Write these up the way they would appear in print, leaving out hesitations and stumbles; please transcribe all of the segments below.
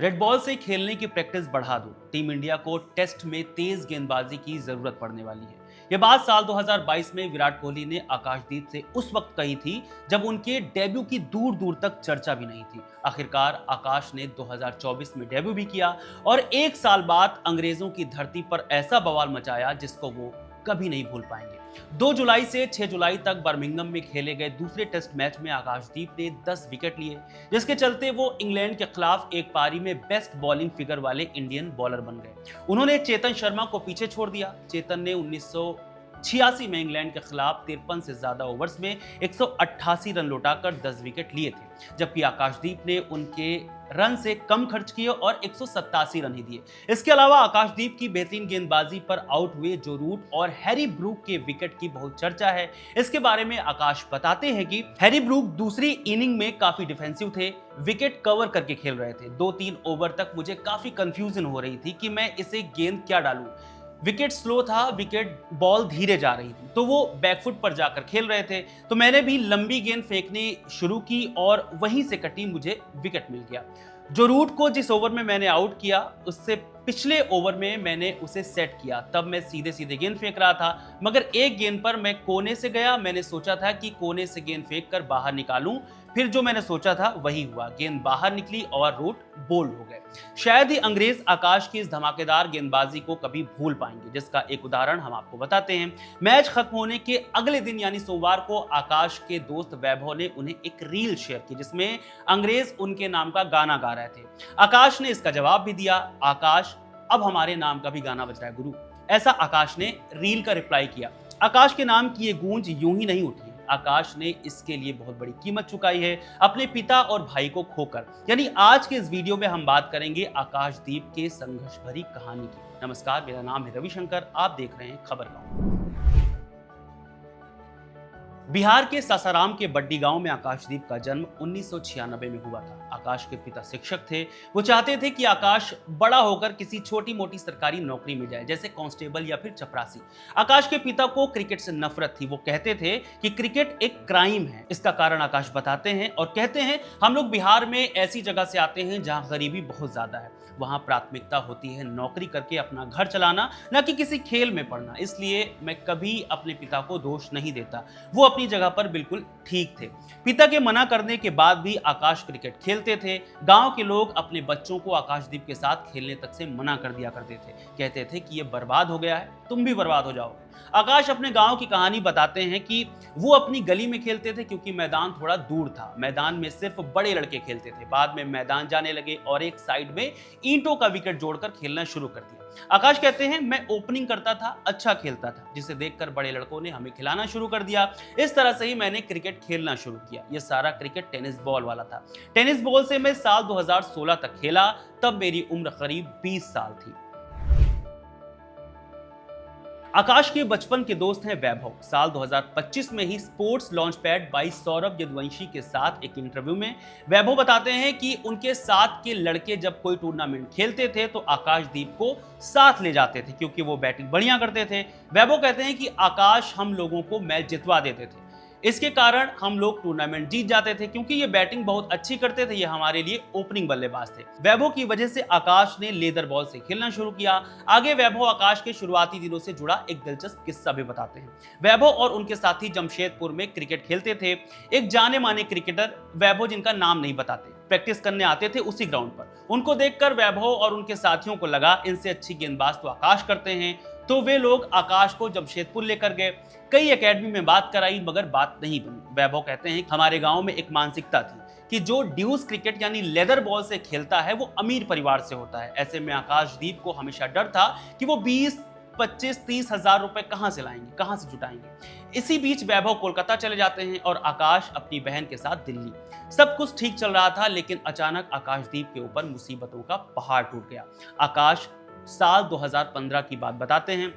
Red ball से खेलने की प्रैक्टिस बढ़ा दो। टीम इंडिया को टेस्ट में तेज गेंदबाजी की जरूरत पड़ने वाली है। यह बात साल 2022 में विराट कोहली ने आकाशदीप से उस वक्त कही थी जब उनके डेब्यू की दूर दूर तक चर्चा भी नहीं थी। आखिरकार आकाश ने 2024 में डेब्यू भी किया और एक साल बाद अंग्रेजों की धरती पर ऐसा बवाल मचाया जिसको वो कभी नहीं भूल पाएंगे। 2 जुलाई से 6 जुलाई तक बर्मिंघम में खेले गए दूसरे टेस्ट मैच में आकाशदीप ने 10 विकेट लिए, जिसके चलते वो इंग्लैंड के खिलाफ एक पारी में बेस्ट बॉलिंग फिगर वाले इंडियन बॉलर बन गए। उन्होंने चेतन शर्मा को पीछे छोड़ दिया। चेतन ने 1986 में इंग्लैंड के खिलाफ 53 से ज्यादा ओवर्स में 188 रन लौटाकर 10 विकेट लिए थे, जबकि आकाशदीप ने उनके रन से कम खर्च किए और 187 रन ही दिए। इसके अलावा आकाशदीप की बेहतरीन गेंदबाजी पर आउट हुए जो रूट और हैरी ब्रूक के विकेट की बहुत चर्चा है। इसके बारे में आकाश बताते हैं कि हैरी ब्रूक दूसरी इनिंग में काफी डिफेंसिव थे, विकेट कवर करके खेल रहे थे। 2-3 ओवर तक मुझे काफी कंफ्यूजन हो रही थी कि मैं इसे गेंद क्या डालूं। विकेट स्लो था, विकेट बॉल धीरे जा रही थी, तो वो बैकफुट पर जाकर खेल रहे थे। तो मैंने भी लंबी गेंद फेंकनी शुरू की और वहीं से कटी मुझे विकेट मिल गया। जो रूट को जिस ओवर में मैंने आउट किया उससे पिछले ओवर में मैंने उसे सेट किया। तब मैं सीधे सीधे गेंद फेंक रहा था, मगर एक गेंद पर मैं कोने से गया। मैंने सोचा था कि कोने से गेंद फेंक कर बाहर निकालूं, फिर जो मैंने सोचा था वही हुआ। गेंद बाहर निकली और रूट बोल्ड हो गए। शायद ही अंग्रेज आकाश की इस धमाकेदार गेंदबाजी को कभी भूल पाएंगे, जिसका एक उदाहरण हम आपको बताते हैं। मैच खत्म होने के अगले दिन यानी सोमवार को आकाश के दोस्त वैभव ने उन्हें एक रील शेयर की जिसमें अंग्रेज उनके नाम का गाना गा रहे थे। आकाश ने इसका जवाब भी दिया, आकाश अब हमारे नाम का भी गाना बज रहा है गुरु। ऐसा आकाश ने रील का रिप्लाई किया। आकाश के नाम की ये गूंज यूं ही नहीं उठी। आकाश ने इसके लिए बहुत बड़ी कीमत चुकाई है, अपने पिता और भाई को खोकर। यानी आज के इस वीडियो में हम बात करेंगे आकाशदीप के संघर्ष भरी कहानी की। नमस्कार, मेरा नाम है रविशंकर, आप देख रहे हैं खबर गांव। बिहार के सासाराम के बड्डी गांव में आकाशदीप का जन्म 1996 में हुआ था। आकाश के पिता शिक्षक थे। वो चाहते थे कि आकाश बड़ा होकर किसी छोटी मोटी सरकारी नौकरी में जाए, जैसे कांस्टेबल या फिर चपरासी। आकाश के पिता को क्रिकेट से नफरत थी। वो कहते थे कि क्रिकेट एक क्राइम है। इसका कारण आकाश बताते हैं और कहते हैं, हम लोग बिहार में ऐसी जगह से आते हैं जहां गरीबी बहुत ज्यादा है। वहां प्राथमिकता होती है नौकरी करके अपना घर चलाना, न कि किसी खेल में पढ़ना। इसलिए मैं कभी अपने पिता को दोष नहीं देता, वो अपनी जगह पर बिल्कुल ठीक थे। पिता के मना करने के बाद भी आकाश क्रिकेट खेलते थे। गांव के लोग अपने बच्चों को आकाशदीप के साथ खेलने तक से मना कर दिया करते थे। कहते थे कि ये बर्बाद हो गया है, तुम भी बर्बाद हो जाओ। आकाश अपने गांव की कहानी बताते हैं कि वो अपनी गली में खेलते थे क्योंकि मैदान थोड़ा दूर था। मैदान में सिर्फ बड़े लड़के खेलते थे। बाद में मैदान जाने लगे और एक साइड में ईंटों का विकेट जोड़कर खेलना शुरू कर दिया। आकाश कहते हैं, मैं ओपनिंग करता था, अच्छा खेलता था, जिसे देखकर बड़े लड़कों ने हमें खिलाना शुरू कर दिया। इस तरह से ही मैंने क्रिकेट खेलना शुरू किया। यह सारा क्रिकेट टेनिस बॉल वाला था। टेनिस बॉल से मैं साल 2016 तक खेला, तब मेरी उम्र करीब 20 साल थी। आकाश के बचपन के दोस्त हैं वैभव। साल 2025 में ही sports launch pad by Saurabh Yaduvanshi के साथ एक इंटरव्यू में वैभव बताते हैं कि उनके साथ के लड़के जब कोई टूर्नामेंट खेलते थे तो आकाशदीप को साथ ले जाते थे क्योंकि वो बैटिंग बढ़िया करते थे। वैभव कहते हैं कि आकाश हम लोगों को मैच जितवा देते थे। इसके कारण हम लोग टूर्नामेंट जीत जाते थे क्योंकि ये बैटिंग बहुत अच्छी करते थे। ये हमारे लिए ओपनिंग बल्लेबाज थे। वैभव की वजह से आकाश ने लेदर बॉल से खेलना शुरू किया। आगे वैभव आकाश के शुरुआती दिनों से जुड़ा एक दिलचस्प किस्सा भी बताते हैं। वैभव और उनके साथी जमशेदपुर में क्रिकेट खेलते थे। एक जाने माने क्रिकेटर वैभव, जिनका नाम नहीं बताते, प्रैक्टिस करने आते थे उसी ग्राउंड पर। उनको देखकर वैभव और उनके साथियों को लगा इनसे अच्छी गेंदबाज तो आकाश करते हैं, तो वे लोग आकाश को जमशेदपुर लेकर गए। कई एकेडमी में बात कराई मगर बात नहीं बनी। वैभव कहते हैं, हमारे गांव में एक मानसिकता थी कि जो ड्यूस क्रिकेट यानी लेदर बॉल से खेलता है वो अमीर परिवार से होता है। ऐसे में आकाशदीप को हमेशा डर था कि वो 20, 25, 30 हजार रुपए कहां से लाएंगे, कहां से जुटाएंगे। इसी बीच वैभव कोलकाता चले जाते हैं और आकाश अपनी बहन के साथ दिल्ली। सब कुछ ठीक चल रहा था, लेकिन अचानक आकाशदीप के ऊपर मुसीबतों का पहाड़ टूट गया। आकाश साल 2015 की बात बताते हैं।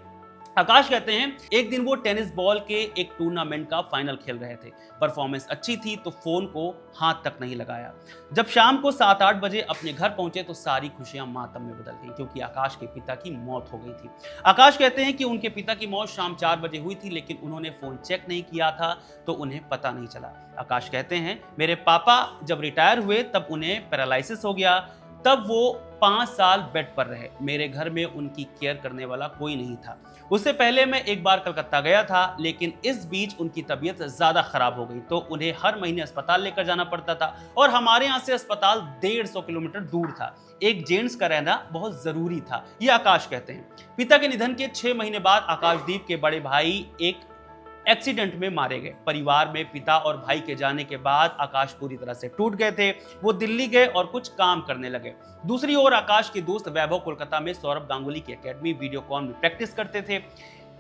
आकाश कहते हैं, एक दिन वो टेनिस बॉल के एक टूर्नामेंट का फाइनल खेल रहे थे। परफॉर्मेंस अच्छी थी तो फोन को हाथ तक नहीं लगाया। जब शाम को 7-8 बजे अपने घर पहुंचे तो सारी खुशियां मातम में बदल गई क्योंकि आकाश के पिता की मौत हो गई थी। आकाश कहते हैं कि उनके पिता की मौत शाम 4 बजे हुई थी, लेकिन उन्होंने फोन चेक नहीं किया था तो उन्हें पता नहीं चला। आकाश कहते हैं, मेरे पापा जब रिटायर हुए तब उन्हें पैरालिसिस हो गया तब वो 5 साल बेड पर रहे। मेरे घर में उनकी केयर करने वाला कोई नहीं था। उससे पहले मैं एक बार कलकत्ता गया था, लेकिन इस बीच उनकी तबीयत ज़्यादा ख़राब हो गई, तो उन्हें हर महीने अस्पताल लेकर जाना पड़ता था और हमारे यहाँ से अस्पताल 150 किलोमीटर दूर था। एक जेंट्स का रहना बहुत ज़रूरी था, ये आकाश कहते हैं। पिता के निधन के 6 महीने बाद आकाशदीप के बड़े भाई एक एक्सीडेंट में मारे गए। परिवार में पिता और भाई के जाने के बाद आकाश पूरी तरह से टूट गए थे। वो दिल्ली गए और कुछ काम करने लगे। दूसरी ओर आकाश के दोस्त वैभव कोलकाता में सौरभ गांगुली की एकेडमी वीडियोकॉन में प्रैक्टिस करते थे।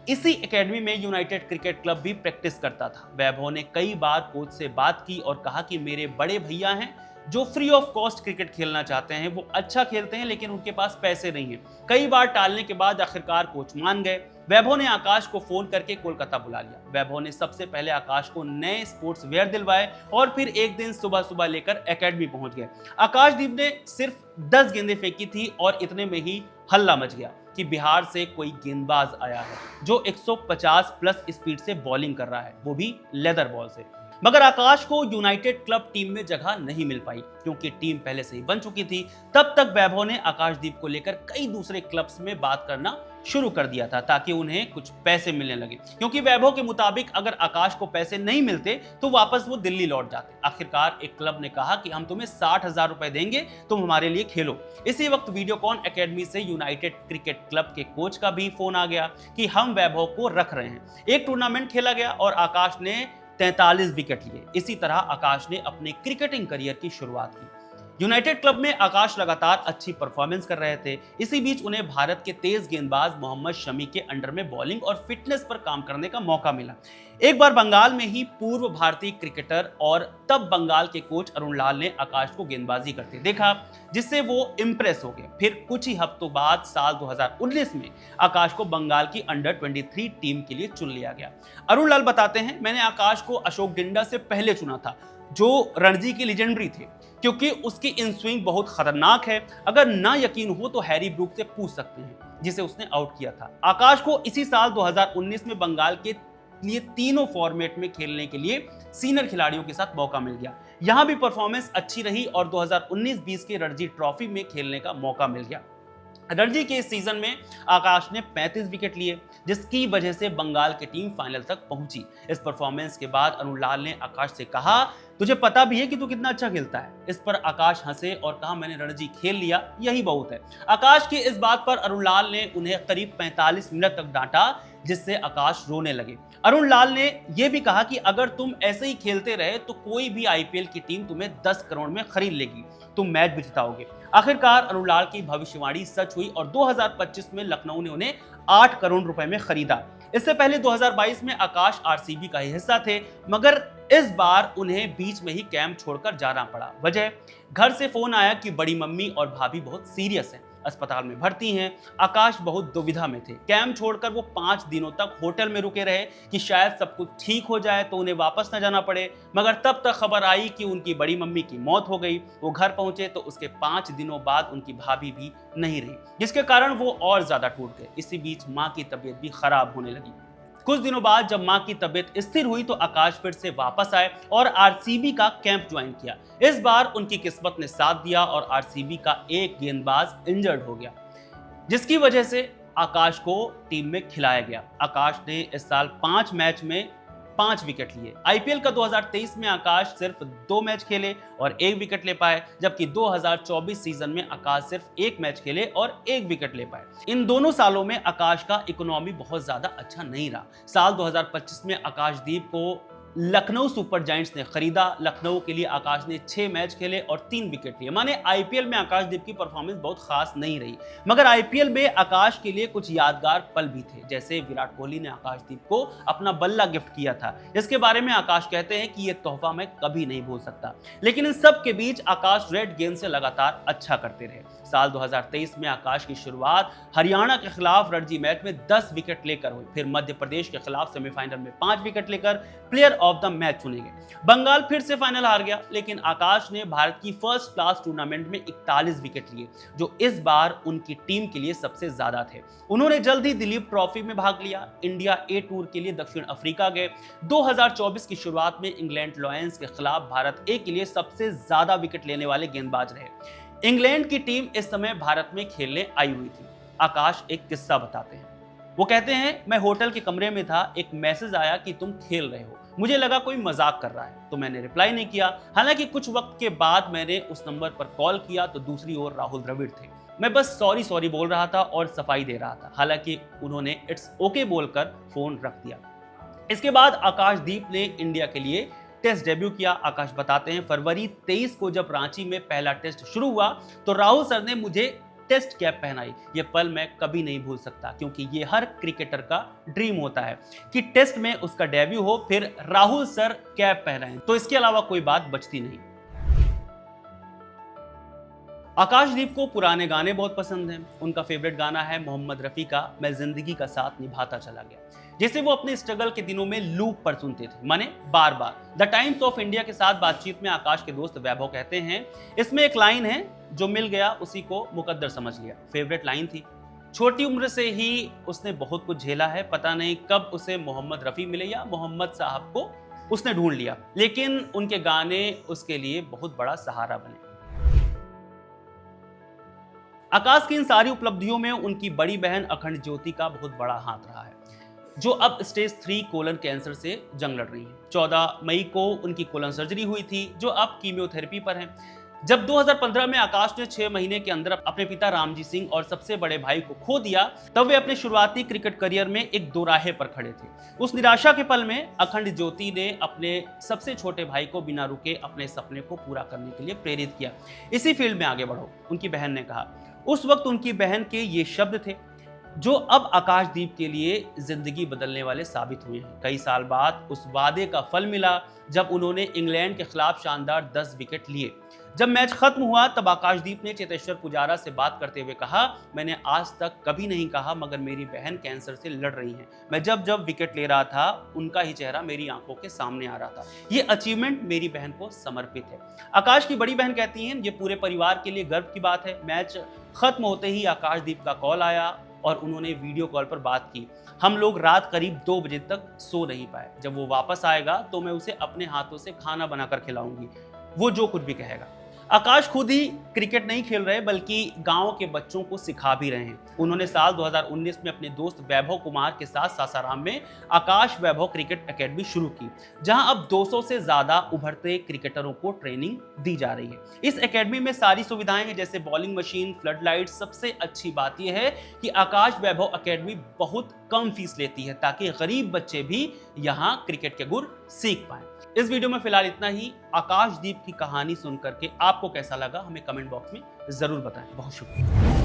इसी एकेडमी में यूनाइटेड क्रिकेट क्लब भी प्रैक्टिस करता था। वैभव ने कई बार कोच से बात की और कहा कि मेरे बड़े भैया हैं जो फ्री ऑफ कॉस्ट क्रिकेट खेलना चाहते हैं। वो अच्छा खेलते हैं लेकिन उनके पास पैसे नहीं हैं। कई बार टालने के बाद आखिरकार कोच मान गए। वैभव ने आकाश को फोन करके कोलकाता बुला लिया। वैभव ने सबसे पहले आकाश को नए स्पोर्ट्स वेयर दिलवाए और फिर एक दिन सुबह सुबह लेकर एकेडमी पहुंच गए। आकाशदीप ने सिर्फ 10 गेंदें फेंकी थी और इतने में ही हल्ला मच गया कि बिहार से कोई गेंदबाज आया है जो 150 प्लस स्पीड से बॉलिंग कर रहा है, वो भी लेदर बॉल से। मगर आकाश को यूनाइटेड क्लब टीम में जगह नहीं मिल पाई क्योंकि टीम पहले से ही बन चुकी थी। तब तक वैभव ने आकाशदीप को लेकर कई दूसरे क्लब्स में बात करना शुरू कर दिया था ताकि उन्हें कुछ पैसे मिलने लगे, क्योंकि वैभव के मुताबिक अगर आकाश को पैसे नहीं मिलते तो वापस वो दिल्ली लौट जाते। आखिरकार एक क्लब ने कहा कि हम तुम्हें 60,000 रुपए देंगे, तुम हमारे लिए खेलो। इसी वक्त वीडियोकॉन एकेडमी से यूनाइटेड क्रिकेट क्लब के कोच का भी फोन आ गया कि हम वैभव को रख रहे हैं। एक टूर्नामेंट खेला गया और आकाश ने 43 विकेट लिए। इसी तरह आकाश ने अपने क्रिकेटिंग करियर की शुरुआत की। यूनाइटेड क्लब में आकाश लगातार अच्छी परफॉर्मेंस कर रहे थे। इसी बीच उन्हें भारत के तेज गेंदबाज मोहम्मद शमी के अंडर में बॉलिंग और फिटनेस पर काम करने का मौका मिला। एक बार बंगाल में ही पूर्व भारतीय क्रिकेटर और तब बंगाल के कोच अरुण लाल ने आकाश को गेंदबाजी करते देखा, जिससे वो इम्प्रेस हो गए। फिर कुछ ही हफ्तों बाद साल 2019 में आकाश को बंगाल की अंडर 23 टीम के लिए चुन लिया गया। अरुण लाल बताते हैं, मैंने आकाश को अशोक डिंडा से पहले चुना था जो रणजी की लेजेंडरी थे, क्योंकि उसकी इन स्विंग बहुत खतरनाक है। अगर ना यकीन हो तो हैरी ब्रूक से पूछ सकते हैं जिसे उसने आउट किया था। आकाश को इसी साल 2019 में बंगाल के लिए तीनों फॉर्मेट में खेलने के लिए सीनियर खिलाड़ियों के साथ मौका मिल गया। यहां भी परफॉर्मेंस अच्छी रही और 2019-20 के रणजी ट्रॉफी में खेलने का मौका मिल गया। रणजी के इस सीजन में आकाश ने 35 विकेट लिए, जिसकी वजह से बंगाल की टीम फाइनल तक पहुंची। इस परफॉर्मेंस के बाद अरुण लाल ने आकाश से कहा, तुझे पता भी है कि तू कितना अच्छा खेलता है। इस पर आकाश हंसे और कहा, मैंने रणजी खेल लिया, यही बहुत है। आकाश की इस बात पर अरुण लाल ने उन्हें करीब 45 मिनट तक डांटा, जिससे आकाश रोने लगे। अरुण लाल ने यह भी कहा कि अगर तुम ऐसे ही खेलते रहे तो कोई भी आईपीएल की टीम तुम्हें 10 करोड़ में खरीद लेगी, तुम मैच भी जिताओगे। आखिरकार अरुण लाल की भविष्यवाणी सच हुई और 2025 में लखनऊ ने उन्हें 8 करोड़ रुपए में खरीदा। इससे पहले 2022 में आकाश आरसीबी का हिस्सा थे, मगर इस बार उन्हें बीच में ही कैंप छोड़कर जाना पड़ा। वजह, घर से फोन आया कि बड़ी मम्मी और भाभी बहुत सीरियस हैं, अस्पताल में भर्ती हैं। आकाश बहुत दुविधा में थे। कैंप छोड़कर वो 5 दिनों तक होटल में रुके रहे कि शायद सब कुछ ठीक हो जाए तो उन्हें वापस न जाना पड़े, मगर तब तक खबर आई कि उनकी बड़ी मम्मी की मौत हो गई। वो घर पहुंचे तो उसके 5 दिनों बाद उनकी भाभी भी नहीं रही, जिसके कारण वो और ज्यादा टूट गए। इसी बीच माँ की तबीयत भी खराब होने लगी। कुछ दिनों बाद जब मां की तबीयत स्थिर हुई तो आकाश फिर से वापस आए और आरसीबी का कैंप ज्वाइन किया। इस बार उनकी किस्मत ने साथ दिया और आरसीबी का एक गेंदबाज इंजर्ड हो गया, जिसकी वजह से आकाश को टीम में खिलाया गया। आकाश ने इस साल 5 मैच में 5 विकेट लिए। आईपीएल का 2023 में आकाश सिर्फ 2 मैच खेले और 1 विकेट ले पाए, जबकि 2024 सीजन में आकाश सिर्फ 1 मैच खेले और 1 विकेट ले पाए। इन दोनों सालों में आकाश का इकोनॉमी बहुत ज्यादा अच्छा नहीं रहा। साल 2025 में आकाशदीप को लखनऊ सुपर जायंट्स ने खरीदा। लखनऊ के लिए आकाश ने 6 मैच खेले और 3 विकेट लिए। माने आईपीएल में आकाशदीप की परफॉर्मेंस बहुत खास नहीं रही, मगर आईपीएल में आकाश के लिए कुछ यादगार पल भी थे। जैसे विराट कोहली ने आकाशदीप को अपना बल्ला गिफ्ट किया था, जिसके बारे में आकाश कहते हैं कि यह तोहफा मैं कभी नहीं भूल सकता। लेकिन इन सब के बीच आकाश रेड गेंद से लगातार अच्छा करते रहे। साल 2023 में आकाश की शुरुआत हरियाणा के खिलाफ रणजी मैच में 10 विकेट लेकर हुई। फिर मध्य प्रदेश के खिलाफ सेमीफाइनल में 5 विकेट लेकर प्लेयर ऑफ द मैच चुने गए। बंगाल फिर से फाइनल हार गया, लेकिन आकाश ने भारत की फर्स्ट क्लास टूर्नामेंट में 41 विकेट लिए, जो इस बार उनकी टीम के लिए सबसे ज्यादा थे। उन्होंने जल्द ही दिलीप ट्रॉफी में भाग लिया। इंडिया ए टूर के लिए दक्षिण अफ्रीका गए। 2024 की शुरुआत में इंग्लैंड लॉयंस के खिलाफ भारत ए के लिए सबसे ज्यादा विकेट लेने वाले गेंदबाज रहे। इंग्लैंड की टीम इस समय भारत में खेलने आई हुई थी। आकाश एक किस्सा बताते हैं। वो कहते हैं, मैं होटल के कमरे में था, एक मैसेज आया कि तुम खेल रहे हो। मुझे लगा कोई मजाक कर रहा है, तो मैंने रिप्लाई नहीं किया। हालांकि कुछ वक्त के बाद मैंने उस नंबर पर कॉल किया तो दूसरी ओर राहुल द्रविड़ थे। मैं बस सॉरी सॉरी बोल रहा था और सफाई दे रहा था। हालांकि उन्होंने इट्स ओके बोलकर फोन रख दिया। इसके बाद आकाशदीप ने इंडिया के लिए टेस्ट डेब्यू किया। आकाश बताते हैं, फरवरी 23 को जब रांची में पहला टेस्ट शुरू हुआ तो राहुल सर ने मुझे टेस्ट कैप पहनाई। ये पल मैं कभी नहीं भूल सकता, क्योंकि ये हर क्रिकेटर का ड्रीम होता है कि टेस्ट में उसका डेब्यू हो, फिर राहुल सर कैप पहनाएं, तो इसके अलावा कोई बात बचती नहीं। आकाशदीप को पुराने गाने बहुत पसंद हैं। उनका फेवरेट गाना है मोहम्मद रफी का मैं जिंदगी का साथ निभाता चला गया, जिसे वो अपने स्ट्रगल के दिनों में लूप पर सुनते थे, माने बार बार। द टाइम्स ऑफ इंडिया के साथ बातचीत में आकाश के दोस्त वैभव कहते हैं, इसमें एक लाइन है, जो मिल गया उसी को मुकद्दर समझ लिया। फेवरेट लाइन थी। छोटी उम्र से ही उसने बहुत कुछ झेला है, पता नहीं कब उसे मोहम्मद रफी मिले या मोहम्मद साहब को उसने ढूंढ लिया, लेकिन उनके गाने उसके लिए बहुत बड़ा सहारा बने। आकाश की इन सारी उपलब्धियों में उनकी बड़ी बहन अखंड ज्योति का बहुत बड़ा हाथ रहा है, जो अब स्टेज 3 कोलन कैंसर से जंग लड़ रही है। 14 मई को उनकी कोलन सर्जरी हुई थी, जो अब कीमियोथेरेपी पर है। जब 2015 में आकाश ने 6 महीने के अंदर अपने पिता रामजी सिंह और सबसे बड़े भाई को खो दिया, तब वे अपने शुरुआती क्रिकेट करियर में एक दोराहे पर खड़े थे। उस निराशा के पल में अखंड ज्योति ने अपने सबसे छोटे भाई को बिना रुके अपने सपने को पूरा करने के लिए प्रेरित किया। इसी फील्ड में आगे बढ़ो, उनकी बहन ने कहा। उस वक्त उनकी बहन के ये शब्द थे, जो अब आकाशदीप के लिए जिंदगी बदलने वाले साबित हुए हैं। कई साल बाद उस वादे का फल मिला, जब उन्होंने इंग्लैंड के खिलाफ शानदार 10 विकेट लिए। जब मैच खत्म हुआ तब आकाशदीप ने चेतेश्वर पुजारा से बात करते हुए कहा, मैंने आज तक कभी नहीं कहा, मगर मेरी बहन कैंसर से लड़ रही है। मैं जब जब विकेट ले रहा था, उनका ही चेहरा मेरी आंखों के सामने आ रहा था। ये अचीवमेंट मेरी बहन को समर्पित है। आकाश की बड़ी बहन कहती हैं, ये पूरे परिवार के लिए गर्व की बात है। मैच खत्म होते ही आकाशदीप का कॉल आया और उन्होंने वीडियो कॉल पर बात की। हम लोग रात करीब 2 बजे तक सो नहीं पाए। जब वो वापस आएगा तो मैं उसे अपने हाथों से खाना बनाकर खिलाऊंगी, वो जो कुछ भी कहेगा। आकाश खुद ही क्रिकेट नहीं खेल रहे, बल्कि गांव के बच्चों को सिखा भी रहे हैं। उन्होंने साल 2019 में अपने दोस्त वैभव कुमार के साथ सासाराम में आकाश वैभव क्रिकेट एकेडमी शुरू की, जहां अब 200 से ज्यादा उभरते क्रिकेटरों को ट्रेनिंग दी जा रही है। इस एकेडमी में सारी सुविधाएं हैं, जैसे बॉलिंग मशीन, फ्लड लाइट। सबसे अच्छी बात यह है कि आकाश वैभव एकेडमी बहुत कम फीस लेती है, ताकि गरीब बच्चे भी यहाँ क्रिकेट के गुर सीख पाए। इस वीडियो में फिलहाल इतना ही। आकाशदीप की कहानी सुनकर के आपको कैसा लगा, हमें कमेंट बॉक्स में जरूर बताएं। बहुत शुक्रिया।